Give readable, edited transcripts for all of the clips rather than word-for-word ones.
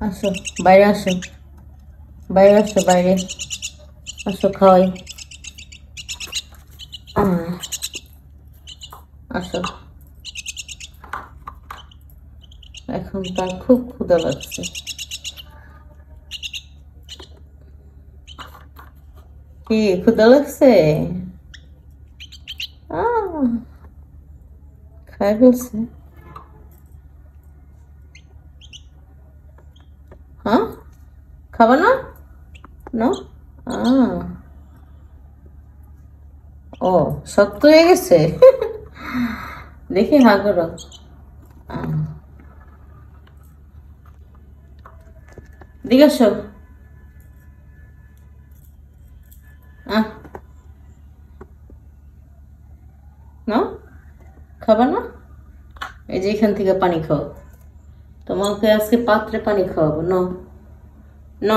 আসো, বাইরে আসো, বাইরে আসো, বাইরে আসো, খাওয়াই। আসো, এখন তার খুব ক্ষুধা লাগছে। কি ক্ষুধা লাগছে? খাই ফেলছে। হ্যাঁ, খাবা না? না। আহ, ও, শক্ত হয়ে গেছে। দেখি হা করো। আহ, দিকে আসো। আহ, না, খাবা না? এই যে এখান থেকে পানি খাও। তোমাকে আজকে পাত্রে পানি খাওয়াবো। ন ন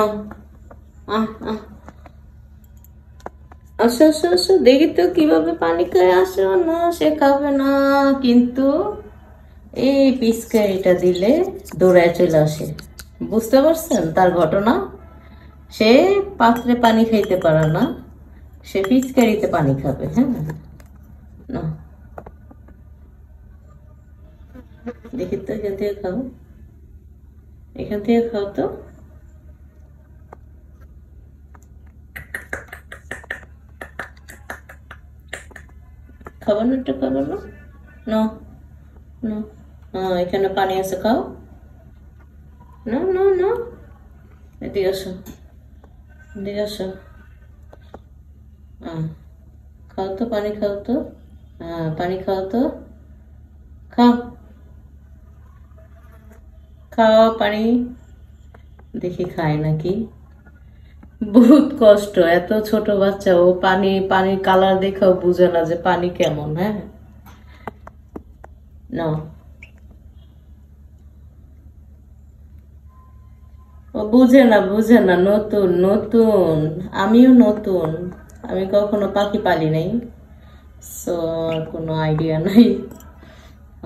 আহ আহ আসো আসো আসো, দেখি তো কিভাবে পানি খায়। আসো না, সে খাবে না কিন্তু এই পিচকারিটা দিলে দৌড়ায় চলে আসে। বুঝতে পারছেন তার ঘটনা? সে পাত্রে পানি খাইতে পারে না, সে পিচকারিতে পানি খাবে। হ্যাঁ, না, দেখি তো এখান থেকে খাও, এখান থেকে খাও তো। খাবার না, একটু খাবার না। না না, হ্যাঁ এখানে পানি আছে, খাও। না না না, এদিকে আসো, এদিকে আসো। হ্যাঁ, খাও তো, পানি খাও তো। হ্যাঁ, পানি খাও তো, খাও, খাও পানি। দেখি খায় নাকি। বহুত কষ্ট, এত ছোট বাচ্চা, ও পানি, পানির কালার দেখেও বুঝে না যে পানি কেমন। হ্যাঁ, না, ও বুঝে না, বুঝে না, নতুন নতুন। আমিও নতুন, আমি কখনো পাখি পালি নাই, সো আর কোনো আইডিয়া নাই।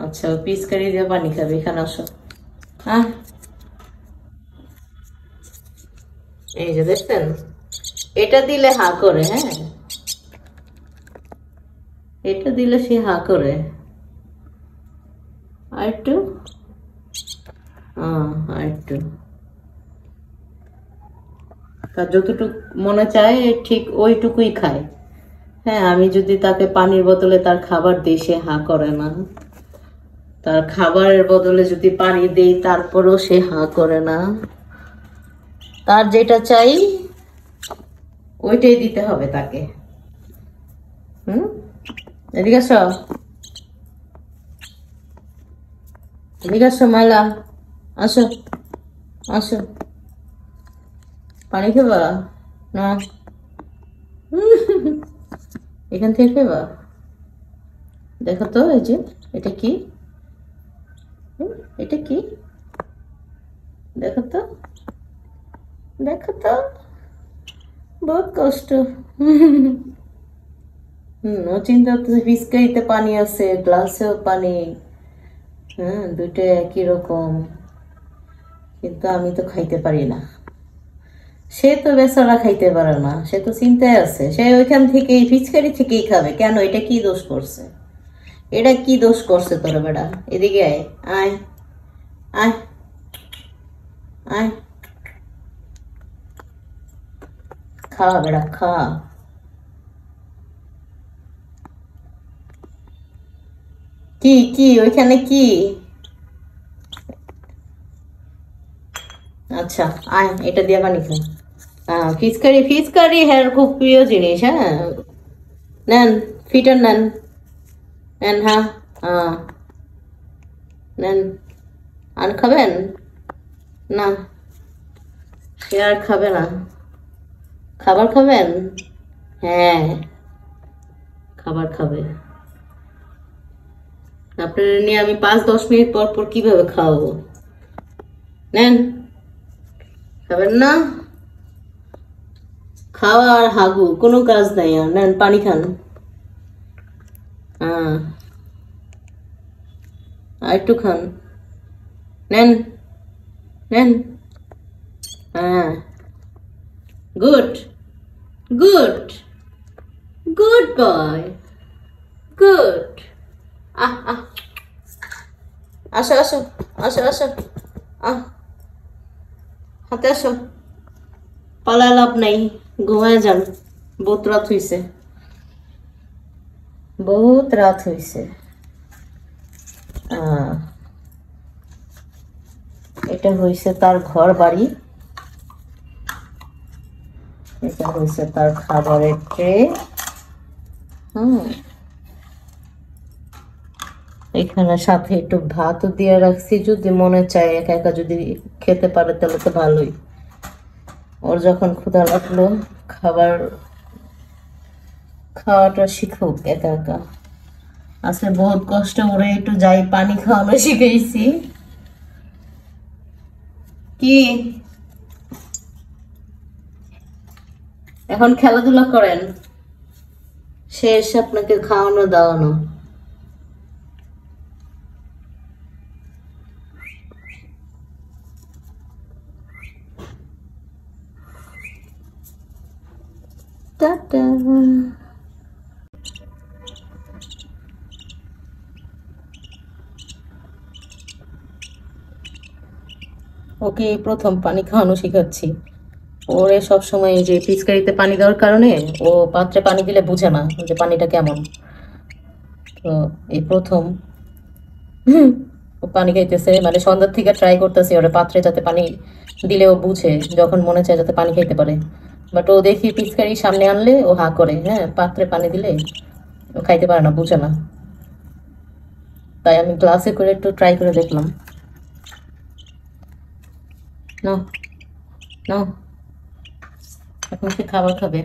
আচ্ছা, পিচকারি দিয়ে পানি খাবে, এখানে আসো। আহ, এই যে দেখছেন, এটা দিলে হা করে। হ্যাঁ, এটা দিলে সে হা করে। আর একটু, আর একটু। তার যতটুকু মনে চায় ঠিক ওইটুকুই খায়। হ্যাঁ, আমি যদি তাকে পানির বোতলে তার খাবার দিই, সে হা করে না। তার খাবারের বদলে যদি পানি দেই, তারপরেও সে হা করে না। তার যেটা চাই ওইটাই দিতে হবে তাকে। হুম, এদিকে আসো, এদিকে আসো মাইলা, আসো, আসো, পানি খাবা? না, এখান থেকে খাবা। দেখো তো, এই যে এটা কি? এটা কি? দেখো তো, দেখো তো, বহুত কষ্ট। ও চিন্তা করতেছে ফিসকারিতে পানি আছে, গ্লাসেও পানি। হ্যাঁ, দুটো একই রকম, কিন্তু আমি তো খাইতে পারি না। সে তো বেচারা খাইতে পারে না, সে তো চিন্তায় আছে, সে ওইখান থেকেই ফিচকারি থেকেই খাবে। কেন, এটা কি দোষ করছে? এটা কি দোষ করছে তোর বেটা? এদিকে আয়, আয়, আয়, আয়, খা বেটা, খা। কি কি ওইখানে কি? আচ্ছা, আয়, এটা দিয়ে পানি খা। হ্যাঁ, ফিচকারি, ফিচকারি হ্যাঁ খুব প্রিয় জিনিস। হ্যাঁ, নেন, ফিটার নেন, নেন। হ্যাঁ, হ্যাঁ, নেন। আর খাবেন? না, সে আর খাবে না। খাবার খাবেন? হ্যাঁ, খাবার খাবে। আপনার নিয়ে আমি 5-10 মিনিট পর পর কিভাবে খাওয়াবো? নেন, খাবেন না? খাওয়া আর হাগু কোনো কাজ নাই আর। নেন, পানি খান। হ্যাঁ, আর একটু খান। নেন, নেন, হ্যাঁ, good good good boy, good. আহ আহ, আসো আসো আসো আসো, আহ, হাতে আসো, পালায় লাভ নাই, ঘুমায় যান, বহুত রাত হইছে, বহুত রাত হইছে। এটা হইছে তার ঘর বাড়ি, এটা হইছে তার খাবারের ট্রে। হুম, এখানে সাথে একটু ভাতও দিয়ে রাখছি, যদি মনে চায় একা একা যদি খেতে পারে তাহলে তো ভালোই। ওর যখন ক্ষুধা লাগলো খাবার খাওয়াটা শিখুক একা একা। আজকে বহুত কষ্ট করে একটু যাই পানি খাওয়ানো শিখাইছি। কি এখন খেলাধুলা করেন, শেষ আপনাকে খাওয়ানো দাওয়ানো। টাটা। ওকে প্রথম পানি খাওয়ানো শিখাচ্ছি। ওরে সবসময় যে পিচকারিতে পানি দেওয়ার কারণে ও পাত্রে পানি দিলে বুঝে না যে পানিটা কেমন। তো এই প্রথম ও পানি খাইতেছে, মানে সন্ধ্যার থেকে ট্রাই করতেছি ওরে পাত্রে যাতে পানি দিলে ও বুঝে যখন মনে চায় যাতে পানি খাইতে পারে। বাট ও দেখি পিচকারি সামনে আনলে ও হা করে, হ্যাঁ পাত্রে পানি দিলে ও খাইতে পারে না, বুঝে না। তাই আমি গ্লাসে করে একটু ট্রাই করে দেখলাম। নাও নাও, এখন সে খাবার খাবে।